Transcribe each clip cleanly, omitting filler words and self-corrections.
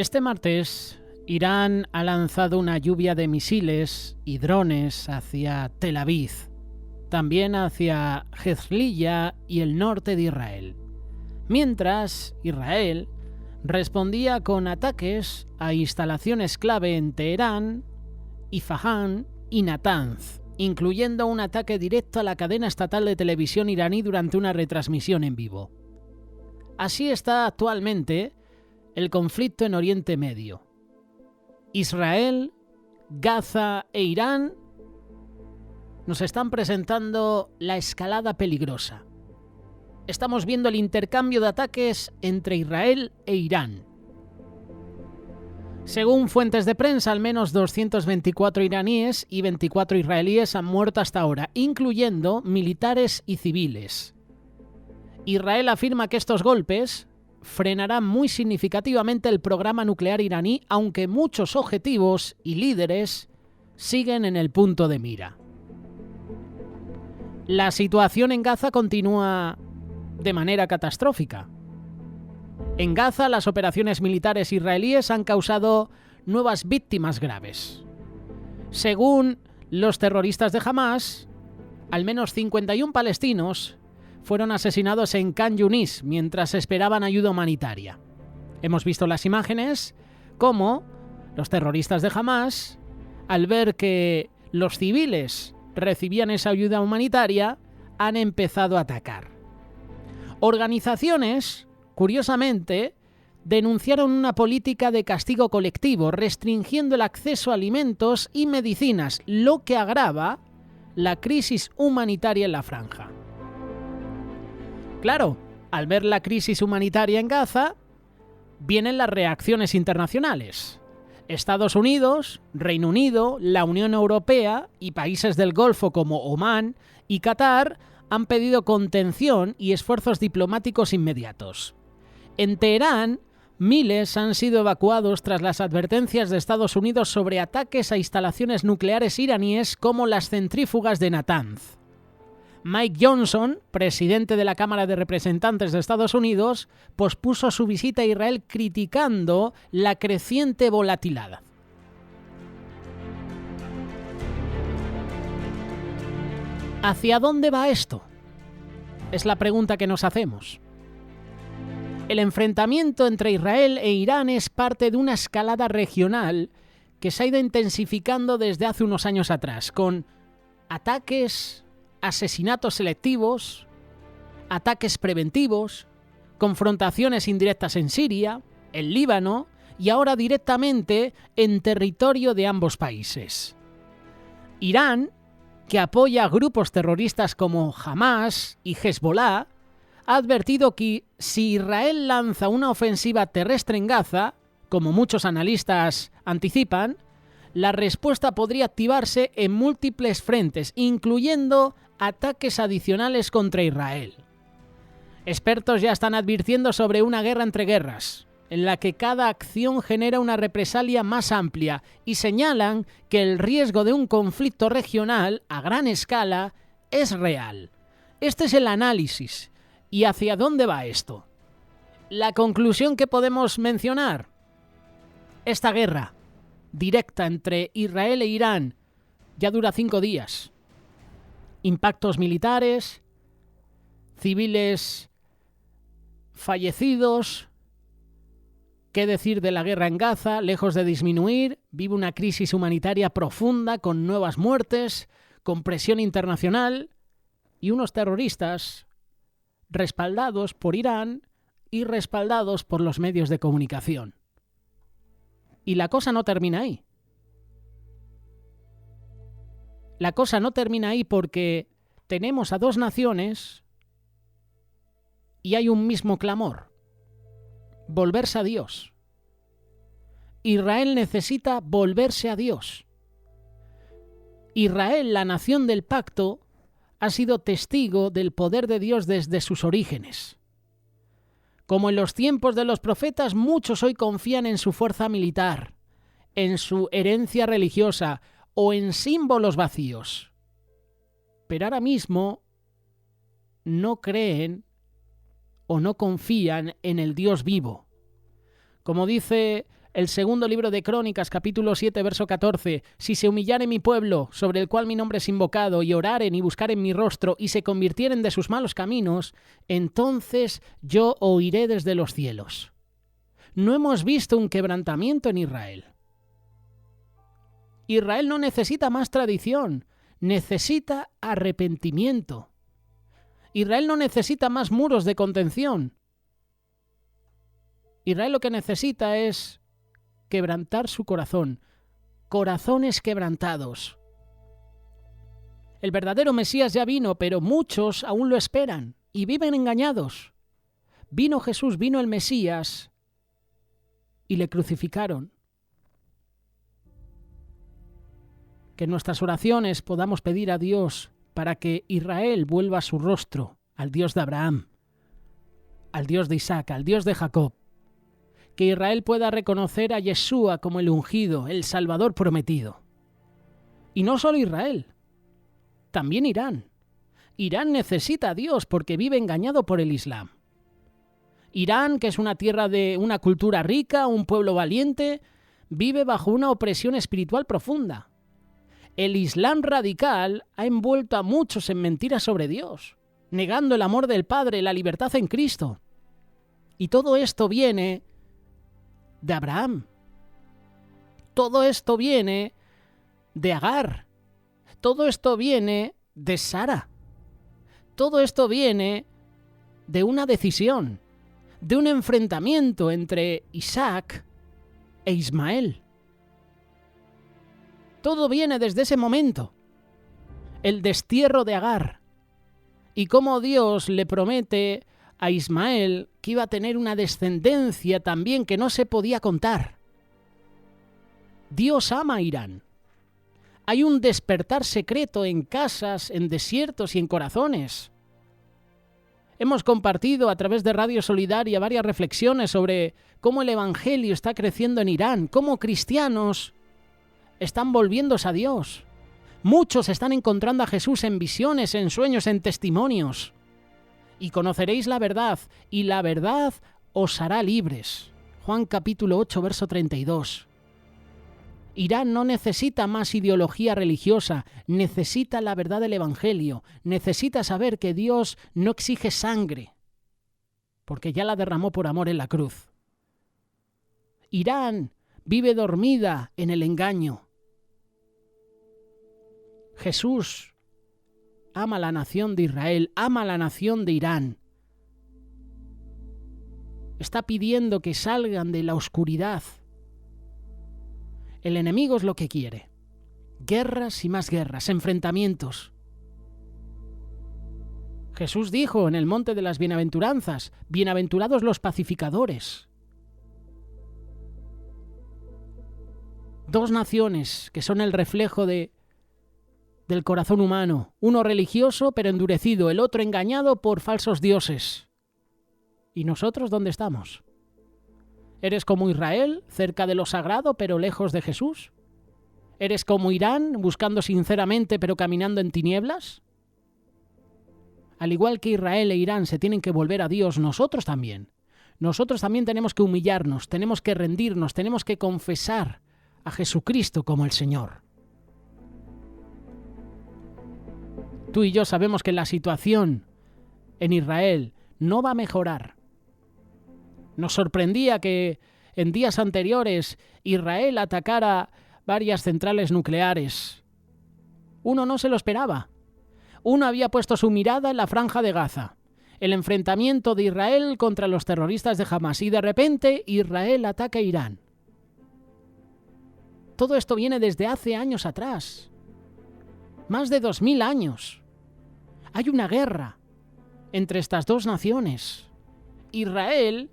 Este martes, Irán ha lanzado una lluvia de misiles y drones hacia Tel Aviv, también hacia Hezbollah y el norte de Israel. Mientras, Israel respondía con ataques a instalaciones clave en Teherán, Isfahán y Natanz, incluyendo un ataque directo a la cadena estatal de televisión iraní durante una retransmisión en vivo. Así está actualmente el conflicto en Oriente Medio. Israel, Gaza e Irán nos están presentando la escalada peligrosa. Estamos viendo el intercambio de ataques entre Israel e Irán. Según fuentes de prensa, al menos 224 iraníes y 24 israelíes han muerto hasta ahora, incluyendo militares y civiles. Israel afirma que estos golpes frenarán muy significativamente el programa nuclear iraní, aunque muchos objetivos y líderes siguen en el punto de mira. La situación en Gaza continúa de manera catastrófica. En Gaza, las operaciones militares israelíes han causado nuevas víctimas graves. Según los terroristas de Hamás, al menos 51 palestinos fueron asesinados en Khan Yunis mientras esperaban ayuda humanitaria. Hemos visto las imágenes cómo los terroristas de Hamás, al ver que los civiles recibían esa ayuda humanitaria, han empezado a atacar. Organizaciones, curiosamente, denunciaron una política de castigo colectivo, restringiendo el acceso a alimentos y medicinas, lo que agrava la crisis humanitaria en la franja. Claro, al ver la crisis humanitaria en Gaza, vienen las reacciones internacionales. Estados Unidos, Reino Unido, la Unión Europea y países del Golfo como Omán y Qatar han pedido contención y esfuerzos diplomáticos inmediatos. En Teherán, miles han sido evacuados tras las advertencias de Estados Unidos sobre ataques a instalaciones nucleares iraníes como las centrífugas de Natanz. Mike Johnson, presidente de la Cámara de Representantes de Estados Unidos, pospuso su visita a Israel criticando la creciente volatilidad. ¿Hacia dónde va esto? Es la pregunta que nos hacemos. El enfrentamiento entre Israel e Irán es parte de una escalada regional que se ha ido intensificando desde hace unos años atrás, con ataques, asesinatos selectivos, ataques preventivos, confrontaciones indirectas en Siria, en Líbano y ahora directamente en territorio de ambos países. Irán, que apoya a grupos terroristas como Hamás y Hezbollah, ha advertido que si Israel lanza una ofensiva terrestre en Gaza, como muchos analistas anticipan, la respuesta podría activarse en múltiples frentes, incluyendo ataques adicionales contra Israel. Expertos ya están advirtiendo sobre una guerra entre guerras, en la que cada acción genera una represalia más amplia, y señalan que el riesgo de un conflicto regional a gran escala es real. Este es el análisis. ¿Y hacia dónde va esto? La conclusión que podemos mencionar: esta guerra directa entre Israel e Irán ya dura 5 días. Impactos militares, civiles fallecidos. ¿Qué decir de la guerra en Gaza? Lejos de disminuir, vive una crisis humanitaria profunda con nuevas muertes, con presión internacional y unos terroristas respaldados por Irán y respaldados por los medios de comunicación. Y la cosa no termina ahí. La cosa no termina ahí porque tenemos a dos naciones y hay un mismo clamor: volverse a Dios. Israel necesita volverse a Dios. Israel, la nación del pacto, ha sido testigo del poder de Dios desde sus orígenes. Como en los tiempos de los profetas, muchos hoy confían en su fuerza militar, en su herencia religiosa o en símbolos vacíos. Pero ahora mismo no creen o no confían en el Dios vivo. Como dice El segundo libro de Crónicas, capítulo 7, verso 14. Si se humillare mi pueblo, sobre el cual mi nombre es invocado, y oraren y buscaren mi rostro, y se convirtieren de sus malos caminos, entonces yo oiré desde los cielos. No hemos visto un quebrantamiento en Israel. Israel no necesita más tradición, necesita arrepentimiento. Israel no necesita más muros de contención. Israel lo que necesita es quebrantar su corazón, corazones quebrantados. El verdadero Mesías ya vino, pero muchos aún lo esperan y viven engañados. Vino Jesús, vino el Mesías y le crucificaron. Que en nuestras oraciones podamos pedir a Dios para que Israel vuelva su rostro al Dios de Abraham, al Dios de Isaac, al Dios de Jacob. Que Israel pueda reconocer a Yeshua como el ungido, el Salvador prometido. Y no solo Israel, también Irán. Irán necesita a Dios porque vive engañado por el Islam. Irán, que es una tierra de una cultura rica, un pueblo valiente, vive bajo una opresión espiritual profunda. El Islam radical ha envuelto a muchos en mentiras sobre Dios, negando el amor del Padre, la libertad en Cristo. Y todo esto viene de Abraham. Todo esto viene de Agar. Todo esto viene de Sara. Todo esto viene de una decisión, de un enfrentamiento entre Isaac e Ismael. Todo viene desde ese momento. El destierro de Agar. Y cómo Dios le promete a Ismael que iba a tener una descendencia también que no se podía contar. Dios ama a Irán. Hay un despertar secreto en casas, en desiertos y en corazones. Hemos compartido a través de Radio Solidaria varias reflexiones sobre cómo el Evangelio está creciendo en Irán, cómo cristianos están volviéndose a Dios. Muchos están encontrando a Jesús en visiones, en sueños, en testimonios. Y conoceréis la verdad, y la verdad os hará libres. Juan capítulo 8, verso 32. Irán no necesita más ideología religiosa, necesita la verdad del Evangelio, necesita saber que Dios no exige sangre, porque ya la derramó por amor en la cruz. Irán vive dormida en el engaño. Jesús ama a la nación de Israel, ama a la nación de Irán. Está pidiendo que salgan de la oscuridad. El enemigo es lo que quiere. Guerras y más guerras, enfrentamientos. Jesús dijo en el monte de las bienaventuranzas, bienaventurados los pacificadores. Dos naciones que son el reflejo del corazón humano, uno religioso pero endurecido, el otro engañado por falsos dioses. ¿Y nosotros dónde estamos? ¿Eres como Israel, cerca de lo sagrado pero lejos de Jesús? ¿Eres como Irán, buscando sinceramente pero caminando en tinieblas? Al igual que Israel e Irán se tienen que volver a Dios, nosotros también. Nosotros también tenemos que humillarnos, tenemos que rendirnos, tenemos que confesar a Jesucristo como el Señor. Tú y yo sabemos que la situación en Israel no va a mejorar. Nos sorprendía que en días anteriores Israel atacara varias centrales nucleares. Uno no se lo esperaba. Uno había puesto su mirada en la Franja de Gaza, el enfrentamiento de Israel contra los terroristas de Hamas, y de repente Israel ataca a Irán. Todo esto viene desde hace años atrás. Más de 2000 años. Hay una guerra entre estas dos naciones. Israel,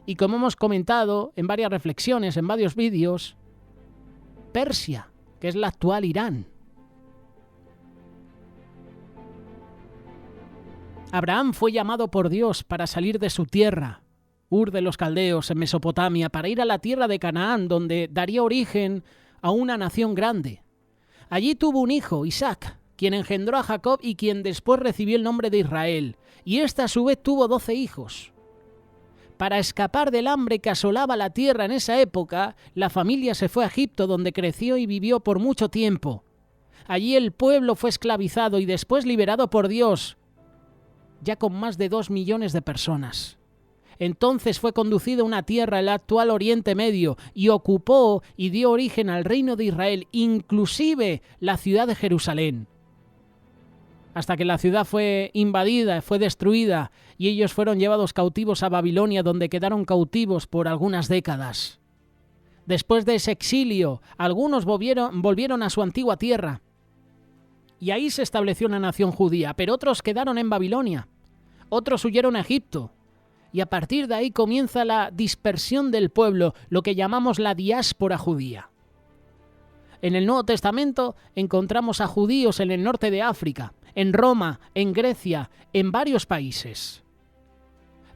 y como hemos comentado en varias reflexiones, en varios vídeos, Persia, que es la actual Irán. Abraham fue llamado por Dios para salir de su tierra, Ur de los Caldeos, en Mesopotamia, para ir a la tierra de Canaán, donde daría origen a una nación grande. Allí tuvo un hijo, Isaac, quien engendró a Jacob y quien después recibió el nombre de Israel. Y éste a su vez tuvo 12 hijos. Para escapar del hambre que asolaba la tierra en esa época, la familia se fue a Egipto, donde creció y vivió por mucho tiempo. Allí el pueblo fue esclavizado y después liberado por Dios, ya con más de 2 millones de personas. Entonces fue conducido a una tierra, el actual Oriente Medio, y ocupó y dio origen al reino de Israel, inclusive la ciudad de Jerusalén. Hasta que la ciudad fue invadida, fue destruida, y ellos fueron llevados cautivos a Babilonia, donde quedaron cautivos por algunas décadas. Después de ese exilio, algunos volvieron a su antigua tierra, y ahí se estableció una nación judía, pero otros quedaron en Babilonia, otros huyeron a Egipto, y a partir de ahí comienza la dispersión del pueblo, lo que llamamos la diáspora judía. En el Nuevo Testamento encontramos a judíos en el norte de África, en Roma, en Grecia, en varios países.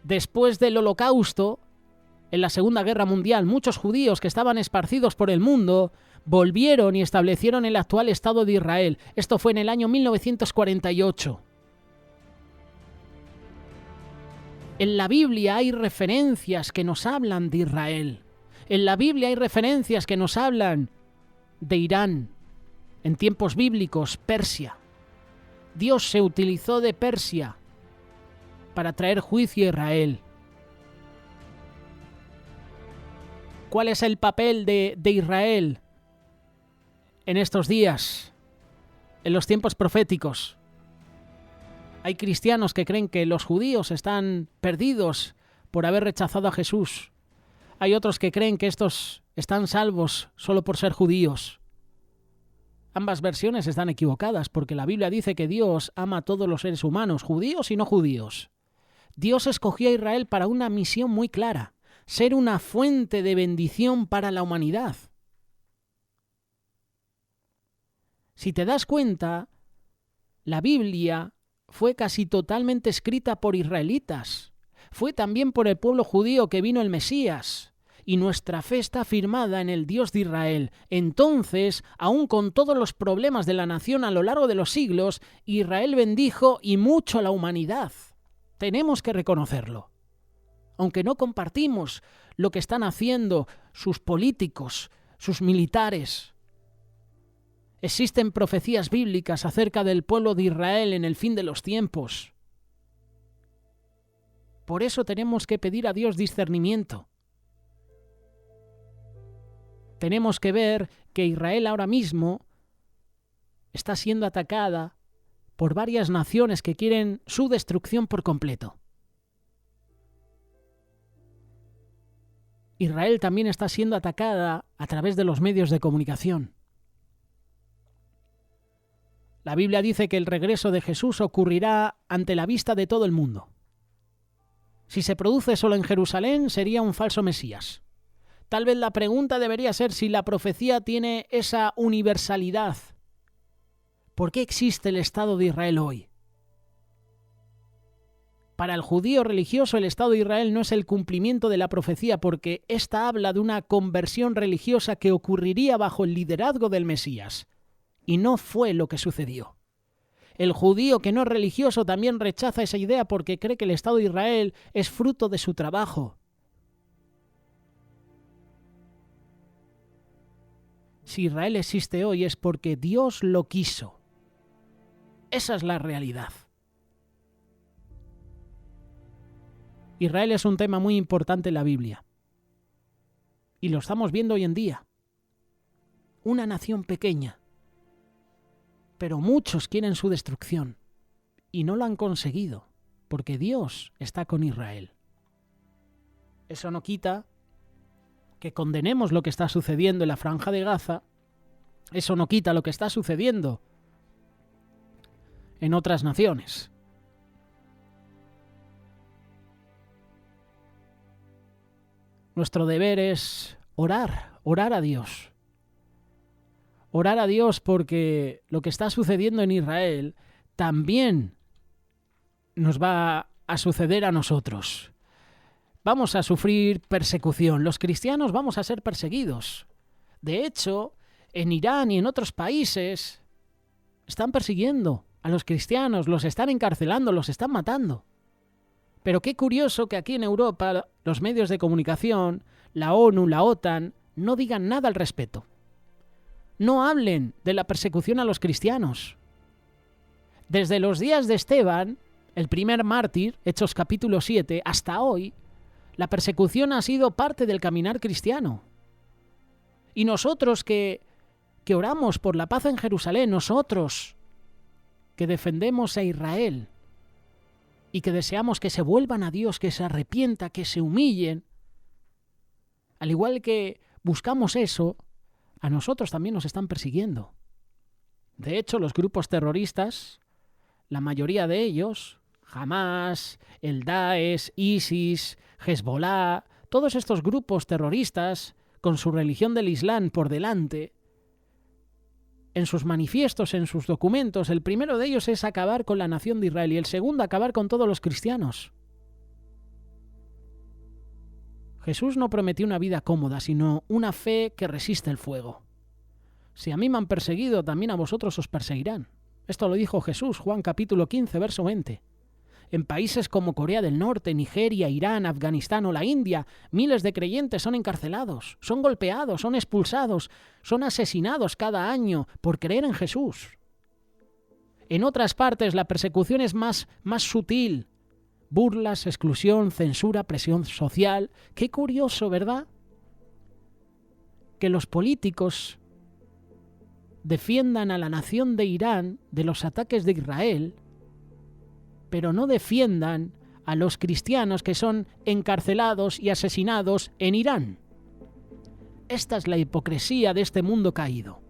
Después del Holocausto, en la Segunda Guerra Mundial, muchos judíos que estaban esparcidos por el mundo volvieron y establecieron el actual Estado de Israel. Esto fue en el año 1948. En la Biblia hay referencias que nos hablan de Israel. En la Biblia hay referencias que nos hablan de Irán. En tiempos bíblicos, Persia. Dios se utilizó de Persia para traer juicio a Israel. ¿Cuál es el papel de Israel en estos días, en los tiempos proféticos? Hay cristianos que creen que los judíos están perdidos por haber rechazado a Jesús. Hay otros que creen que estos están salvos solo por ser judíos. Ambas versiones están equivocadas, porque la Biblia dice que Dios ama a todos los seres humanos, judíos y no judíos. Dios escogió a Israel para una misión muy clara: ser una fuente de bendición para la humanidad. Si te das cuenta, la Biblia fue casi totalmente escrita por israelitas. Fue también por el pueblo judío que vino el Mesías. Y nuestra fe está firmada en el Dios de Israel. Entonces, aun con todos los problemas de la nación a lo largo de los siglos, Israel bendijo y mucho a la humanidad. Tenemos que reconocerlo. Aunque no compartimos lo que están haciendo sus políticos, sus militares. Existen profecías bíblicas acerca del pueblo de Israel en el fin de los tiempos. Por eso tenemos que pedir a Dios discernimiento. Tenemos que ver que Israel ahora mismo está siendo atacada por varias naciones que quieren su destrucción por completo. Israel también está siendo atacada a través de los medios de comunicación. La Biblia dice que el regreso de Jesús ocurrirá ante la vista de todo el mundo. Si se produce solo en Jerusalén, sería un falso Mesías. Tal vez la pregunta debería ser si la profecía tiene esa universalidad. ¿Por qué existe el Estado de Israel hoy? Para el judío religioso, el Estado de Israel no es el cumplimiento de la profecía, porque ésta habla de una conversión religiosa que ocurriría bajo el liderazgo del Mesías. Y no fue lo que sucedió. El judío que no es religioso también rechaza esa idea porque cree que el Estado de Israel es fruto de su trabajo. Si Israel existe hoy es porque Dios lo quiso. Esa es la realidad. Israel es un tema muy importante en la Biblia. Y lo estamos viendo hoy en día. Una nación pequeña. Pero muchos quieren su destrucción. Y no lo han conseguido. Porque Dios está con Israel. Eso no quita que condenemos lo que está sucediendo en la Franja de Gaza. Eso no quita lo que está sucediendo en otras naciones. Nuestro deber es orar a Dios. Orar a Dios porque lo que está sucediendo en Israel también nos va a suceder a nosotros. Vamos a sufrir persecución. Los cristianos vamos a ser perseguidos. De hecho, en Irán y en otros países están persiguiendo a los cristianos, los están encarcelando, los están matando. Pero qué curioso que aquí en Europa los medios de comunicación, la ONU, la OTAN, no digan nada al respecto. No hablen de la persecución a los cristianos. Desde los días de Esteban, el primer mártir, Hechos capítulo 7, hasta hoy, la persecución ha sido parte del caminar cristiano. Y nosotros que oramos por la paz en Jerusalén, nosotros que defendemos a Israel y que deseamos que se vuelvan a Dios, que se arrepienta, que se humillen, al igual que buscamos eso, a nosotros también nos están persiguiendo. De hecho, los grupos terroristas, la mayoría de ellos, Hamás, el Daesh, ISIS, Hezbollah, todos estos grupos terroristas, con su religión del Islam por delante, en sus manifiestos, en sus documentos, el primero de ellos es acabar con la nación de Israel y el segundo acabar con todos los cristianos. Jesús no prometió una vida cómoda, sino una fe que resiste el fuego. Si a mí me han perseguido, también a vosotros os perseguirán. Esto lo dijo Jesús, Juan capítulo 15, verso 20. En países como Corea del Norte, Nigeria, Irán, Afganistán o la India, miles de creyentes son encarcelados, son golpeados, son expulsados, son asesinados cada año por creer en Jesús. En otras partes la persecución es más sutil. Burlas, exclusión, censura, presión social. Qué curioso, ¿verdad? Que los políticos defiendan a la nación de Irán de los ataques de Israel, pero no defiendan a los cristianos que son encarcelados y asesinados en Irán. Esta es la hipocresía de este mundo caído.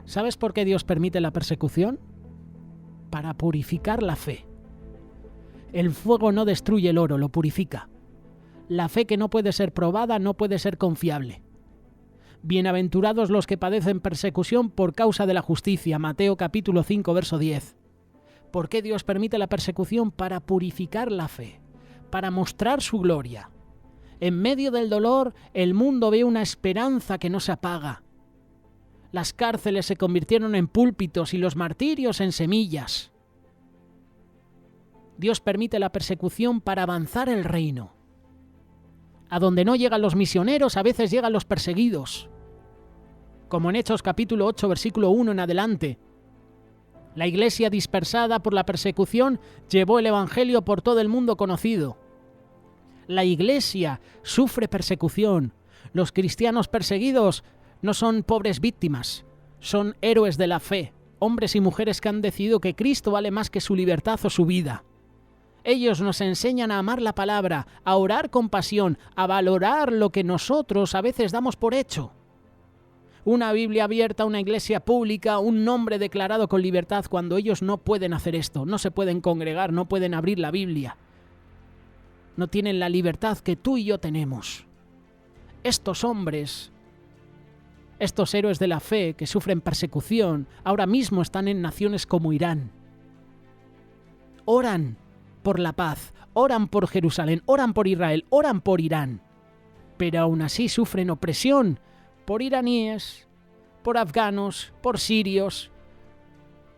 ¿Sabes por qué Dios permite la persecución? Para purificar la fe. El fuego no destruye el oro, lo purifica. La fe que no puede ser probada no puede ser confiable. Bienaventurados los que padecen persecución por causa de la justicia. Mateo capítulo 5, verso 10. ¿Por qué Dios permite la persecución? Para purificar la fe, para mostrar su gloria. En medio del dolor, el mundo ve una esperanza que no se apaga. Las cárceles se convirtieron en púlpitos y los martirios en semillas. Dios permite la persecución para avanzar el reino. A donde no llegan los misioneros, a veces llegan los perseguidos. Como en Hechos capítulo 8, versículo 1 en adelante. La iglesia dispersada por la persecución llevó el evangelio por todo el mundo conocido. La iglesia sufre persecución. Los cristianos perseguidos no son pobres víctimas, son héroes de la fe, hombres y mujeres que han decidido que Cristo vale más que su libertad o su vida. Ellos nos enseñan a amar la palabra, a orar con pasión, a valorar lo que nosotros a veces damos por hecho. Una Biblia abierta, una iglesia pública, un nombre declarado con libertad cuando ellos no pueden hacer esto, no se pueden congregar, no pueden abrir la Biblia. No tienen la libertad que tú y yo tenemos. Estos hombres, estos héroes de la fe que sufren persecución, ahora mismo están en naciones como Irán. Oran por la paz, oran por Jerusalén, oran por Israel, oran por Irán. Pero aún así sufren opresión por iraníes, por afganos, por sirios,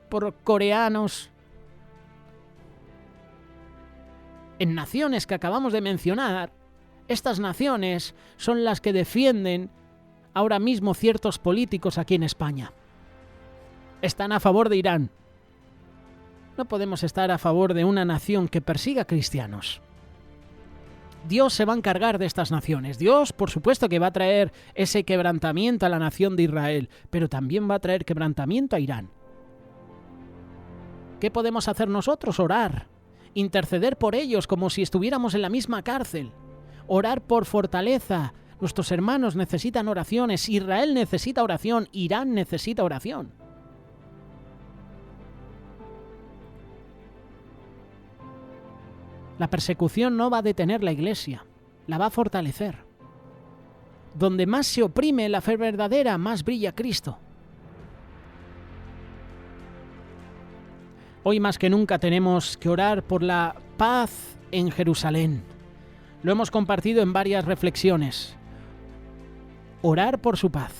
por coreanos. En naciones que acabamos de mencionar, estas naciones son las que defienden ahora mismo ciertos políticos aquí en España. Están a favor de Irán. No podemos estar a favor de una nación que persiga cristianos. Dios se va a encargar de estas naciones. Dios, por supuesto, que va a traer ese quebrantamiento a la nación de Israel, pero también va a traer quebrantamiento a Irán. ¿Qué podemos hacer nosotros? Orar, interceder por ellos como si estuviéramos en la misma cárcel, orar por fortaleza. Nuestros hermanos necesitan oraciones, Israel necesita oración, Irán necesita oración. La persecución no va a detener la iglesia, la va a fortalecer. Donde más se oprime la fe verdadera, más brilla Cristo. Hoy más que nunca tenemos que orar por la paz en Jerusalén. Lo hemos compartido en varias reflexiones. Orar por su paz.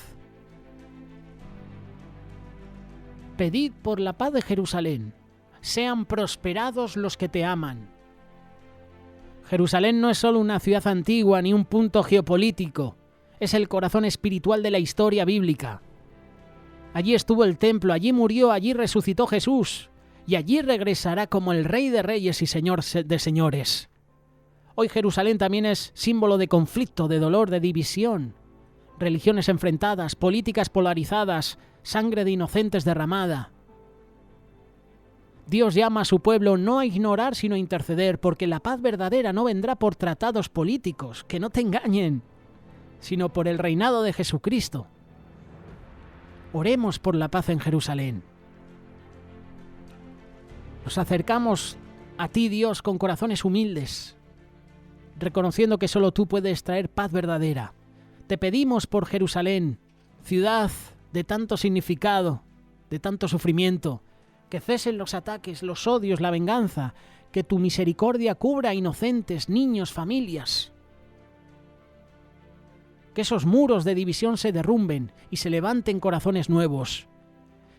Pedid por la paz de Jerusalén. Sean prosperados los que te aman. Jerusalén no es solo una ciudad antigua ni un punto geopolítico. Es el corazón espiritual de la historia bíblica. Allí estuvo el templo, allí murió, allí resucitó Jesús. Y allí regresará como el Rey de Reyes y Señor de Señores. Hoy Jerusalén también es símbolo de conflicto, de dolor, de división. Religiones enfrentadas, políticas polarizadas, sangre de inocentes derramada. Dios llama a su pueblo no a ignorar sino a interceder, porque la paz verdadera no vendrá por tratados políticos, que no te engañen, sino por el reinado de Jesucristo. Oremos por la paz en Jerusalén. Nos acercamos a ti, Dios, con corazones humildes, reconociendo que solo tú puedes traer paz verdadera. Te pedimos por Jerusalén, ciudad de tanto significado, de tanto sufrimiento, que cesen los ataques, los odios, la venganza, que tu misericordia cubra a inocentes, niños, familias. Que esos muros de división se derrumben y se levanten corazones nuevos.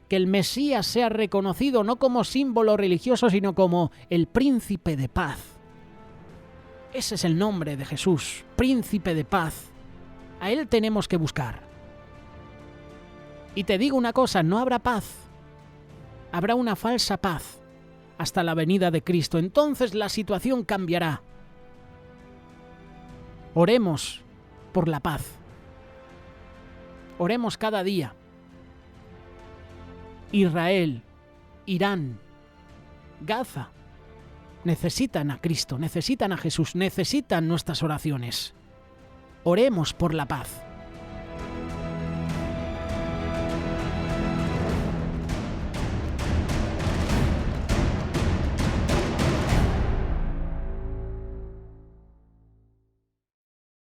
Que el Mesías sea reconocido no como símbolo religioso, sino como el Príncipe de Paz. Ese es el nombre de Jesús, Príncipe de Paz. A Él tenemos que buscar. Y te digo una cosa, no habrá paz. Habrá una falsa paz hasta la venida de Cristo. Entonces la situación cambiará. Oremos por la paz. Oremos cada día. Israel, Irán, Gaza necesitan a Cristo, necesitan a Jesús, necesitan nuestras oraciones. Oremos por la paz.